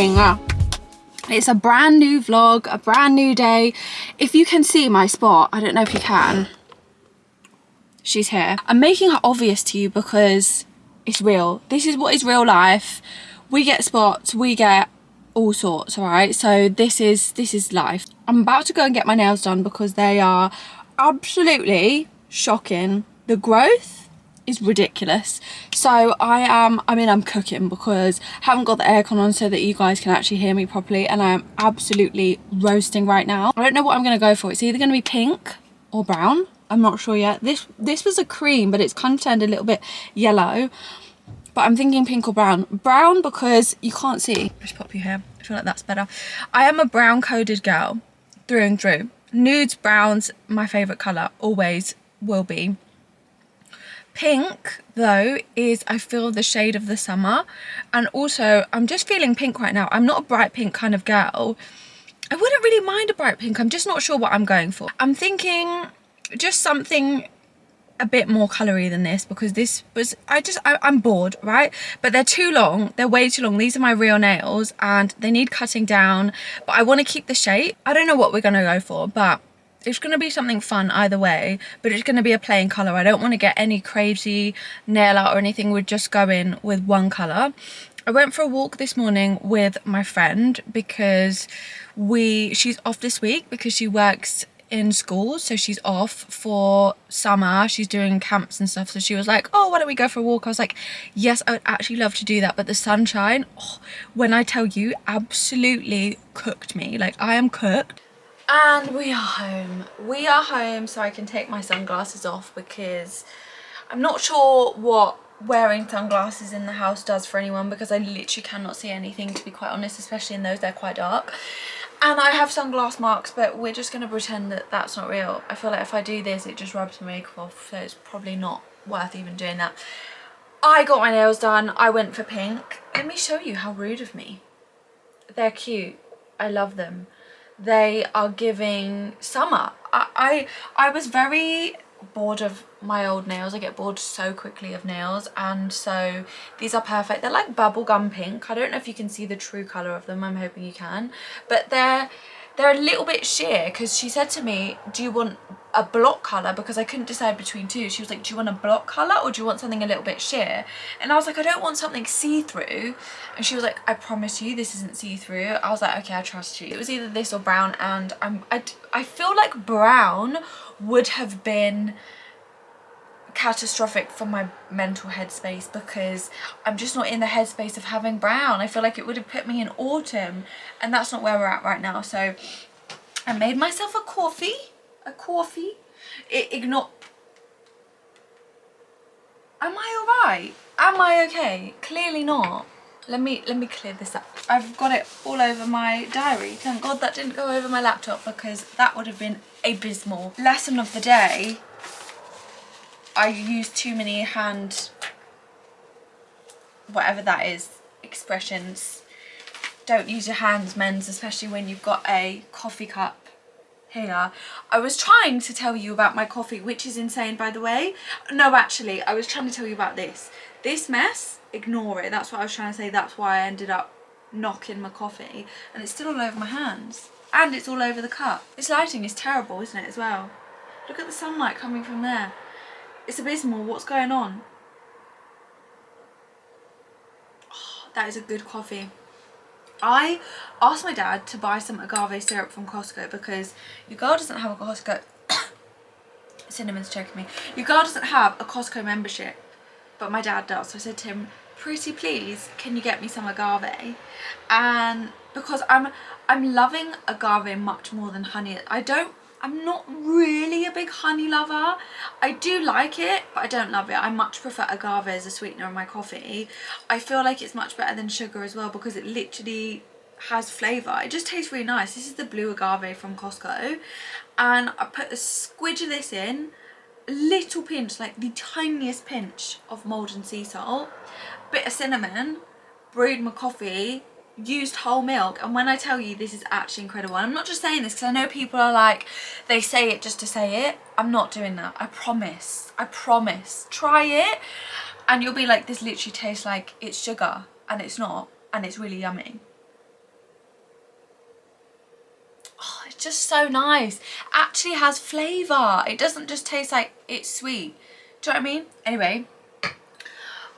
morning. It's a brand new vlog, a brand new day. If you can see my spot, I don't know if you can. She's here. I'm making her obvious to you because it's real. This is what is real life. We get spots, we get all sorts, all right? So this is life. I'm about to go and get my nails done because they are absolutely shocking. The growth is ridiculous. So I'm cooking because I haven't got the aircon on so that you guys can actually hear me properly, and I am absolutely roasting right now. I don't know what I'm gonna go for. It's either gonna be pink or brown. I'm not sure yet. This was a cream, but it's kind of turned a little bit yellow. But I'm thinking pink or brown. Brown because you can't see. Just pop you here. I feel like that's better. I am a brown coded girl through and through. Nudes, browns, my favourite colour, always will be. Pink though is, I feel, the shade of the summer, and also I'm just feeling pink right now. I'm not a bright pink kind of girl. I wouldn't really mind a bright pink. I'm just not sure what I'm going for. I'm thinking just something a bit more colory than this because this was, I'm bored, right? But they're too long. They're way too long. These are my real nails and they need cutting down, but I want to keep the shape. I don't know what we're going to go for, but it's going to be something fun either way, but it's going to be a plain colour. I don't want to get any crazy nail art or anything. We're just going with one colour. I went for a walk this morning with my friend because she's off this week because she works in school, so she's off for summer. She's doing camps and stuff, so she was like, oh, why don't we go for a walk? I was like, yes, I would actually love to do that, but the sunshine, when I tell you, absolutely cooked me. Like, I am cooked. And we are home. We are home, so I can take my sunglasses off because I'm not sure what wearing sunglasses in the house does for anyone, because I literally cannot see anything, to be quite honest, especially in those, they're quite dark. And I have sunglass marks, but we're just going to pretend that that's not real. I feel like if I do this, it just rubs my makeup off, so it's probably not worth even doing that. I got my nails done. I went for pink. Let me show you how rude of me. They're cute. I love them. They are giving summer. I was very bored of my old nails. I get bored so quickly of nails, and so these are perfect. They're like bubblegum pink. I don't know if you can see the true colour of them. I'm hoping you can. But they're a little bit sheer, because she said to me, do you want a block colour? Because I couldn't decide between two. She was like, do you want a block colour or do you want something a little bit sheer? And I was like, I don't want something see-through. And she was like, I promise you this isn't see-through. I was like, okay, I trust you. It was either this or brown, and I feel like brown would have been catastrophic for my mental headspace, because I'm just not in the headspace of having brown. I feel like it would have put me in autumn, and that's not where we're at right now. So I made myself a coffee. Am I alright? Am I okay? Clearly not. Let me clear this up. I've got it all over my diary. Thank God that didn't go over my laptop, because that would have been abysmal. Lesson of the day: I used too many whatever that is, expressions. Don't use your hands, men's, especially when you've got a coffee cup here. I was trying to tell you about my coffee, which is insane, by the way. No, actually, I was trying to tell you about this mess. Ignore it. That's what I was trying to say. That's why I ended up knocking my coffee, and it's still all over my hands, and it's all over the cup. This lighting is terrible, isn't it, as well? Look at the sunlight coming from there. It's abysmal. What's going on? Oh, that is a good coffee. I asked my dad to buy some agave syrup from Costco, because your girl doesn't have a Costco cinnamon's choking me. Your girl doesn't have a Costco membership, but my dad does. So I said to him, pretty please, can you get me some agave? And because I'm loving agave much more than honey. I'm not really a big honey lover. I do like it, but I don't love it. I much prefer agave as a sweetener in my coffee. I feel like it's much better than sugar as well, because it literally has flavour. It just tastes really nice. This is the blue agave from Costco, and I put a squidge of this in, a little pinch, like the tiniest pinch of Maldon sea salt, bit of cinnamon, brewed my coffee, used whole milk, and when I tell you, this is actually incredible. And I'm not just saying this because I know people are like, they say it just to say it. I'm not doing that. I promise. Try it and you'll be like, this literally tastes like it's sugar, and it's not, and it's really yummy. Oh, it's just so nice. Actually has flavour. It doesn't just taste like it's sweet. Do you know what I mean? Anyway,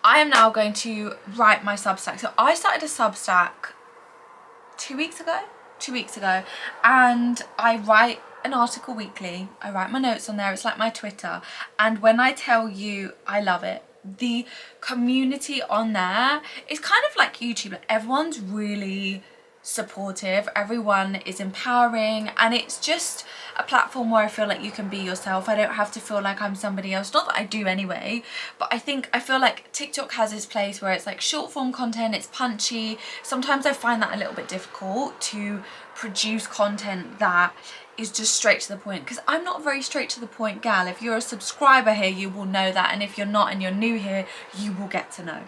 I am now going to write my Substack. So I started a Substack 2 weeks ago, and I write an article weekly. I write my notes on there. It's like my Twitter, and when I tell you, I love it. The community on there is kind of like YouTube. Everyone's really supportive, everyone is empowering, and it's just a platform where I feel like you can be yourself. I don't have to feel like I'm somebody else, not that I do anyway, but I feel like TikTok has this place where it's like short form content, it's punchy. Sometimes I find that a little bit difficult to produce content that is just straight to the point, because I'm not a very straight to the point gal. If you're a subscriber here, you will know that, and if you're not and you're new here, you will get to know.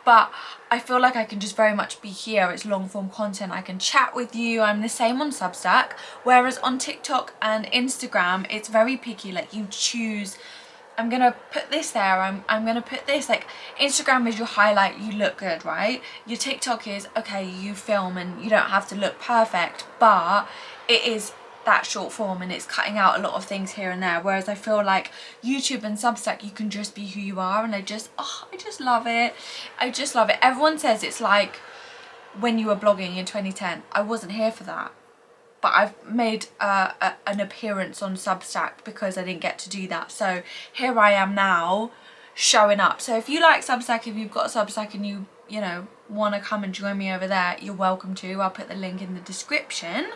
But I feel like I can just very much be here. It's long form content, I can chat with you. I'm the same on Substack, whereas on TikTok and Instagram it's very picky. Like, you choose, I'm gonna put this there, I'm gonna put this. Like, Instagram is your highlight, you look good, right? Your TikTok is, okay, you film and you don't have to look perfect, but it is that short form and it's cutting out a lot of things here and there. Whereas I feel like YouTube and Substack, you can just be who you are, and I just love it. I just love it. Everyone says it's like when you were blogging in 2010. I wasn't here for that, but I've made an appearance on Substack because I didn't get to do that. So here I am now, showing up. So if you like Substack, if you've got a Substack and you know want to come and join me over there, you're welcome to. I'll put the link in the description.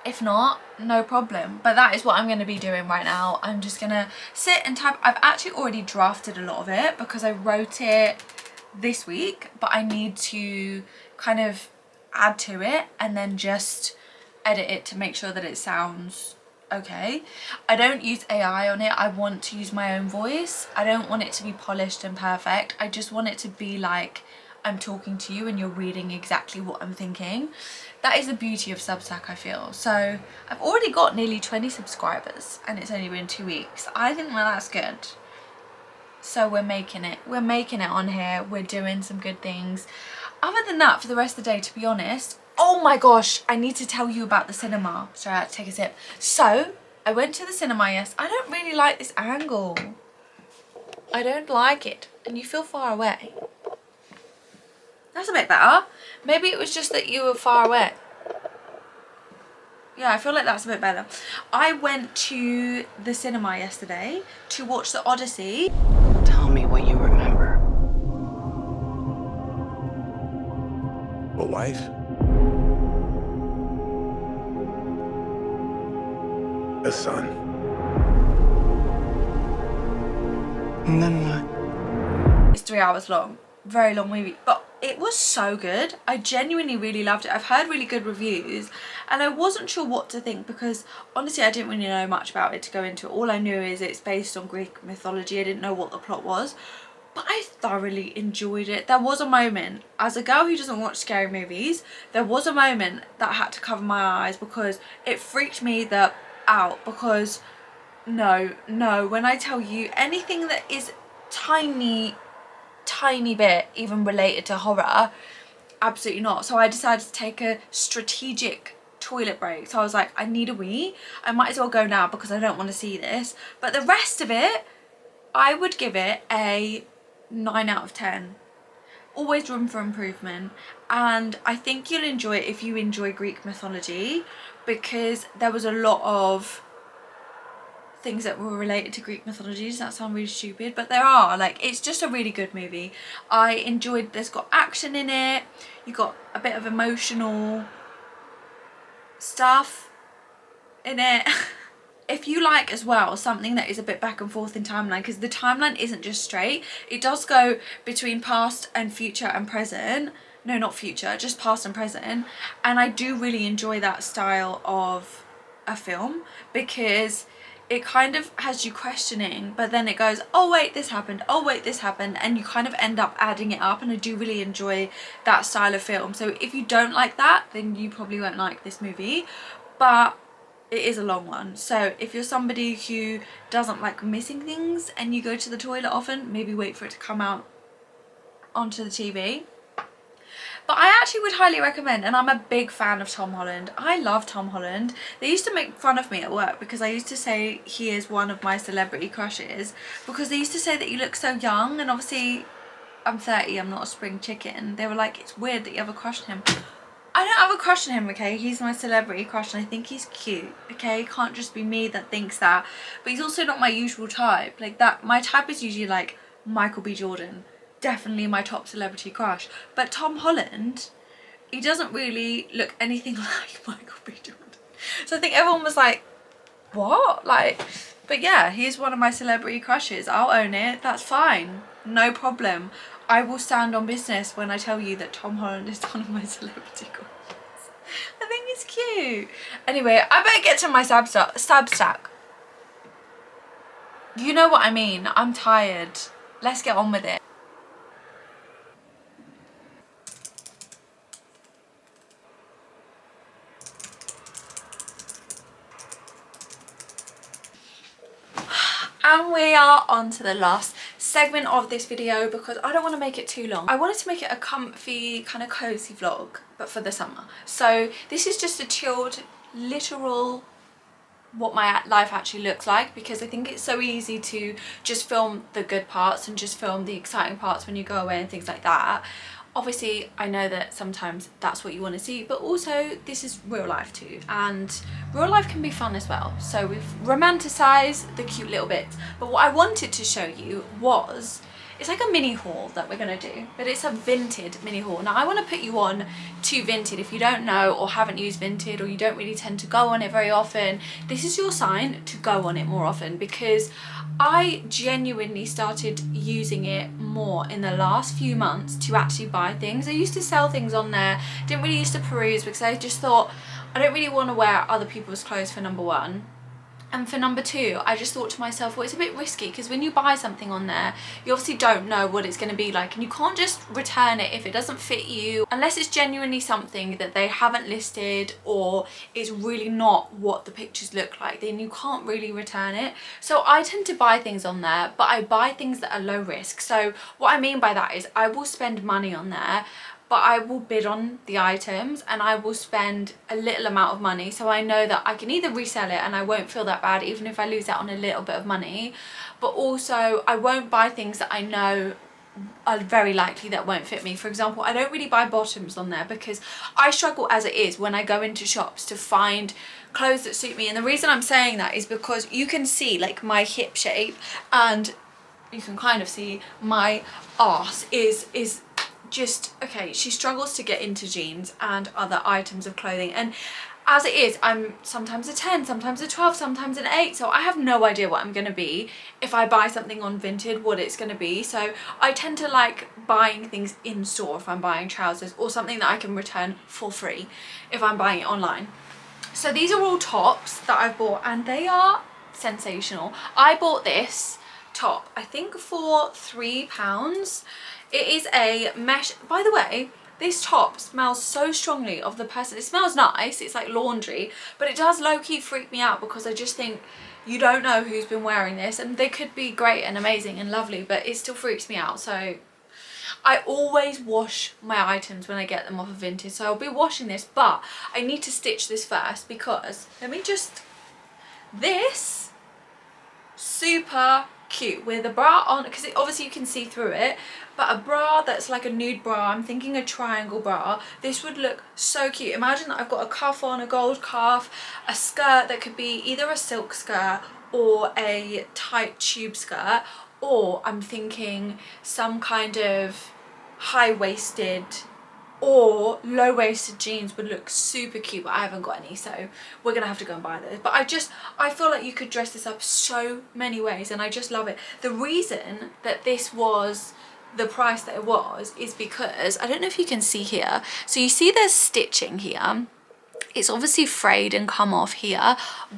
If not, no problem. But that is what I'm going to be doing right now. I'm just going to sit and type. I've actually already drafted a lot of it because I wrote it this week, but I need to kind of add to it and then just edit it to make sure that it sounds okay. I don't use AI on it. I want to use my own voice. I don't want it to be polished and perfect. I just want it to be like I'm talking to you and you're reading exactly what I'm thinking. That is the beauty of Substack, I feel. So I've already got nearly 20 subscribers and it's only been 2 weeks. I think that's good. So we're making it. We're making it on here. We're doing some good things. Other than that, for the rest of the day, to be honest, oh my gosh, I need to tell you about the cinema. Sorry, I had to take a sip. So I went to the cinema, yes. I don't really like this angle. I don't like it. And you feel far away. That's a bit better. Maybe it was just that you were far away. Yeah, I feel like that's a bit better. I went to the cinema yesterday to watch The Odyssey. Tell me what you remember. A wife? A son. And then what? It's 3 hours long. Very long movie, but it was so good. I genuinely really loved it. I've heard really good reviews and I wasn't sure what to think because honestly I didn't really know much about it to go into it. All I knew is it's based on Greek mythology. I didn't know what the plot was, but I thoroughly enjoyed it. There was a moment, as a girl who doesn't watch scary movies, there was a moment that I had to cover my eyes because it freaked me out. Because no, when I tell you anything that is tiny bit even related to horror, absolutely not. So I decided to take a strategic toilet break. So I was like, I need a wee. I might as well go now because I don't want to see this. But the rest of it, I would give it a 9 out of 10. Always room for improvement. And I think you'll enjoy it if you enjoy Greek mythology, because there was a lot of things that were related to Greek mythology. Does that sound really stupid? But there are. Like, it's just a really good movie. I enjoyed, there's got action in it, you got a bit of emotional stuff in it. If you like as well something that is a bit back and forth in timeline, because the timeline isn't just straight, it does go between past and future and present. No, not future, just past and present. And I do really enjoy that style of a film because it kind of has you questioning, but then it goes, oh wait, this happened, oh wait, this happened, and you kind of end up adding it up. And I do really enjoy that style of film. So if you don't like that, then you probably won't like this movie. But it is a long one, so if you're somebody who doesn't like missing things and you go to the toilet often, maybe wait for it to come out onto the TV. But I actually would highly recommend, and I'm a big fan of Tom Holland. I love Tom Holland. They used to make fun of me at work because I used to say he is one of my celebrity crushes, because they used to say that he looks so young, and obviously I'm 30, I'm not a spring chicken. They were like, it's weird that you have a crush on him. I don't have a crush on him, okay? He's my celebrity crush and I think he's cute, okay? It can't just be me that thinks that. But he's also not my usual type. Like that, my type is usually like Michael B. Jordan. Definitely my top celebrity crush. But Tom Holland, he doesn't really look anything like Michael B. Jordan. So I think everyone was like, what? Like, but yeah, he's one of my celebrity crushes. I'll own it. That's fine. No problem. I will stand on business when I tell you that Tom Holland is one of my celebrity crushes. I think he's cute. Anyway, I better get to my Substack. You know what I mean. I'm tired. Let's get on with it. And we are on to the last segment of this video because I don't want to make it too long. I wanted to make it a comfy, kind of cozy vlog, but for the summer. So this is just a chilled, literal, what my life actually looks like, because I think it's so easy to just film the good parts and just film the exciting parts when you go away and things like that. Obviously, I know that sometimes that's what you want to see, but also this is real life too, and real life can be fun as well. So we've romanticized the cute little bits, but what I wanted to show you was, it's like a mini haul that we're gonna do, but it's a Vinted mini haul. Now I want to put you on to Vinted. If you don't know or haven't used Vinted, or you don't really tend to go on it very often, this is your sign to go on it more often, because I genuinely started using it more in the last few months to actually buy things. I used to sell things on there, didn't really used to peruse, because I just thought I don't really want to wear other people's clothes, for number one. And for number two, I just thought to myself, well, it's a bit risky, because when you buy something on there, you obviously don't know what it's going to be like, and you can't just return it if it doesn't fit you, unless it's genuinely something that they haven't listed or it's really not what the pictures look like, then you can't really return it. So I tend to buy things on there, but I buy things that are low risk. So what I mean by that is I will spend money on there, but I will bid on the items and I will spend a little amount of money, so I know that I can either resell it and I won't feel that bad even if I lose out on a little bit of money, but also I won't buy things that I know are very likely that won't fit me. For example, I don't really buy bottoms on there because I struggle as it is when I go into shops to find clothes that suit me. And the reason I'm saying that is because you can see like my hip shape, and you can kind of see my arse is just, okay, she struggles to get into jeans and other items of clothing, and as it is, I'm sometimes a 10, sometimes a 12, sometimes an 8, so I have no idea what I'm going to be if I buy something on Vinted, what it's going to be. So I tend to like buying things in store if I'm buying trousers, or something that I can return for free if I'm buying it online. So these are all tops that I've bought, and they are sensational. I bought this top, I think, for £3. It is a mesh. By the way, this top smells so strongly of the person. It smells nice, it's like laundry, but it does low-key freak me out because I just think you don't know who's been wearing this, and they could be great and amazing and lovely, but it still freaks me out. So I always wash my items when I get them off of Vinted, so I'll be washing this, but I need to stitch this first because, let me just, this, super cute with a bra on, because obviously you can see through it, but a bra that's like a nude bra, I'm thinking a triangle bra, this would look so cute. Imagine that I've got a cuff on, a gold cuff, a skirt that could be either a silk skirt or a tight tube skirt, or I'm thinking some kind of high-waisted or low-waisted jeans would look super cute, but I haven't got any, so we're gonna have to go and buy those. But I feel like you could dress this up so many ways, and I just love it. The reason that this was the price that it was is because, I don't know if you can see here, so you see there's stitching here. It's obviously frayed and come off here,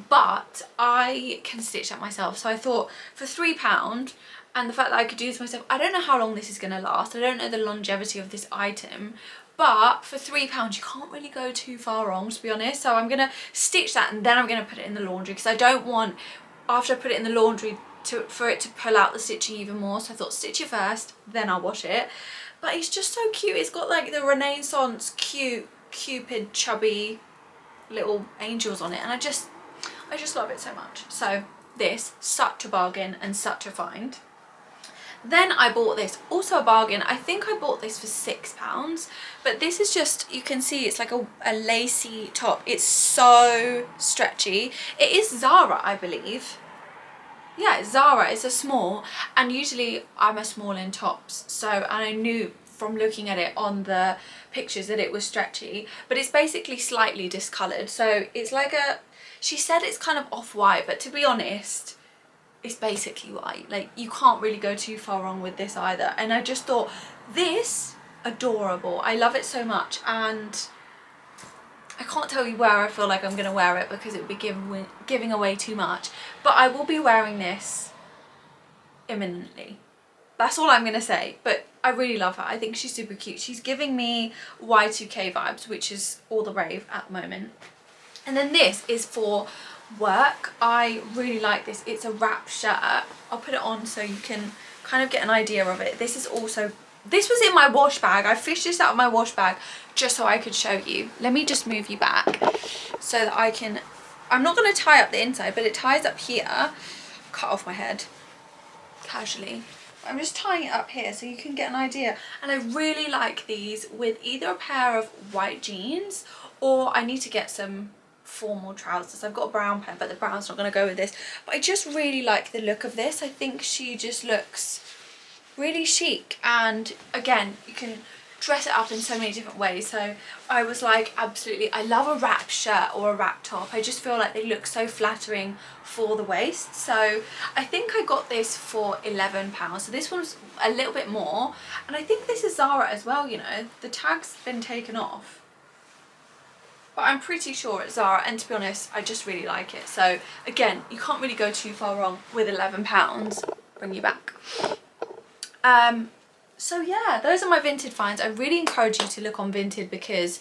but I can stitch that myself. So I thought for £3, and the fact that I could do this myself, I don't know how long this is going to last. I don't know the longevity of this item, but for £3 you can't really go too far wrong, to be honest. So I'm going to stitch that and then I'm going to put it in the laundry, because I don't want, after I put it in the laundry, for it to pull out the stitching even more. So I thought stitch it first, then I'll wash it. But it's just so cute. It's got like the Renaissance cute Cupid chubby little angels on it, and I just love it so much. So this, such a bargain and such a find. Then I bought this, also a bargain. I think I bought this for £6, but this is just, you can see it's like a lacy top. It's so stretchy. It is Zara, I believe. Yeah, it's Zara. It's a small, and usually I'm a small in tops, so, and I knew from looking at it on the pictures that it was stretchy, but it's basically slightly discoloured. So it's like a, she said it's kind of off-white, but to be honest, it's basically white. Like, you can't really go too far wrong with this either. And I just thought, this, adorable. I love it so much, and I can't tell you where I feel like I'm going to wear it because it would be giving away too much. But I will be wearing this imminently. That's all I'm going to say. But I really love her. I think she's super cute. She's giving me Y2K vibes, which is all the rave at the moment. And then this is for work. I really like this. It's a wrap shirt. I'll put it on so you can kind of get an idea of it. This is also, this was in my wash bag. I fished this out of my wash bag just so I could show you. Let me just move you back so that I can, I'm not going to tie up the inside, but it ties up here. Cut off my head casually. I'm just tying it up here so you can get an idea. And I really like these with either a pair of white jeans, or I need to get some formal trousers. I've got a brown pair, but the brown's not going to go with this. But I just really like the look of this. I think she just looks really chic, and again, you can dress it up in so many different ways. So I was like, absolutely, I love a wrap shirt or a wrap top. I just feel like they look so flattering for the waist. So I think I got this for £11. So this one's a little bit more, and I think this is Zara as well. You know, the tag's been taken off, but I'm pretty sure it's Zara, and to be honest, I just really like it. So again, you can't really go too far wrong with £11. Bring you back. So yeah, those are my Vinted finds. I really encourage you to look on Vinted because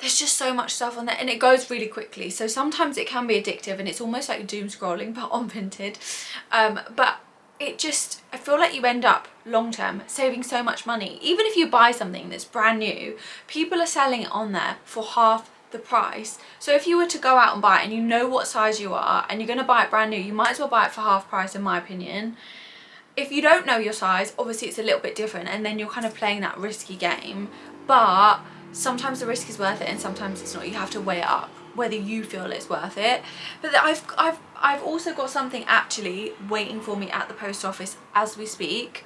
there's just so much stuff on there, and it goes really quickly. So sometimes it can be addictive, and it's almost like doom scrolling, but on Vinted. But it just, I feel like you end up long term saving so much money. Even if you buy something that's brand new, people are selling it on there for half the price. So if you were to go out and buy it and you know what size you are and you're going to buy it brand new, you might as well buy it for half price, in my opinion. If you don't know your size, obviously it's a little bit different, and then you're kind of playing that risky game. But sometimes the risk is worth it, and sometimes it's not. You have to weigh it up whether you feel it's worth it. But I've also got something actually waiting for me at the post office as we speak.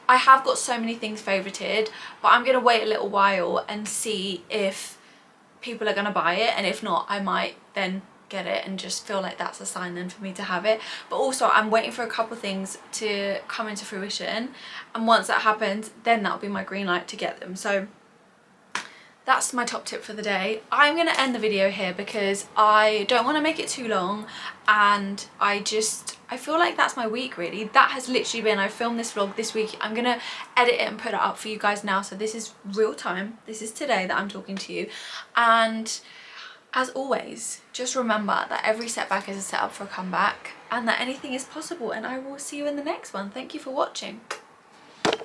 I have got so many things favorited, but I'm going to wait a little while and see if people are going to buy it, and if not, I might then get it and just feel like that's a sign then for me to have it. But also I'm waiting for a couple things to come into fruition, and once that happens, then that'll be my green light to get them. So that's my top tip for the day. I'm going to end the video here because I don't want to make it too long, and I feel like that's my week really. That has literally been, I filmed this vlog this week. I'm going to edit it and put it up for you guys now. So this is real time. This is today that I'm talking to you. And as always, just remember that every setback is a setup for a comeback, and that anything is possible, and I will see you in the next one. Thank you for watching.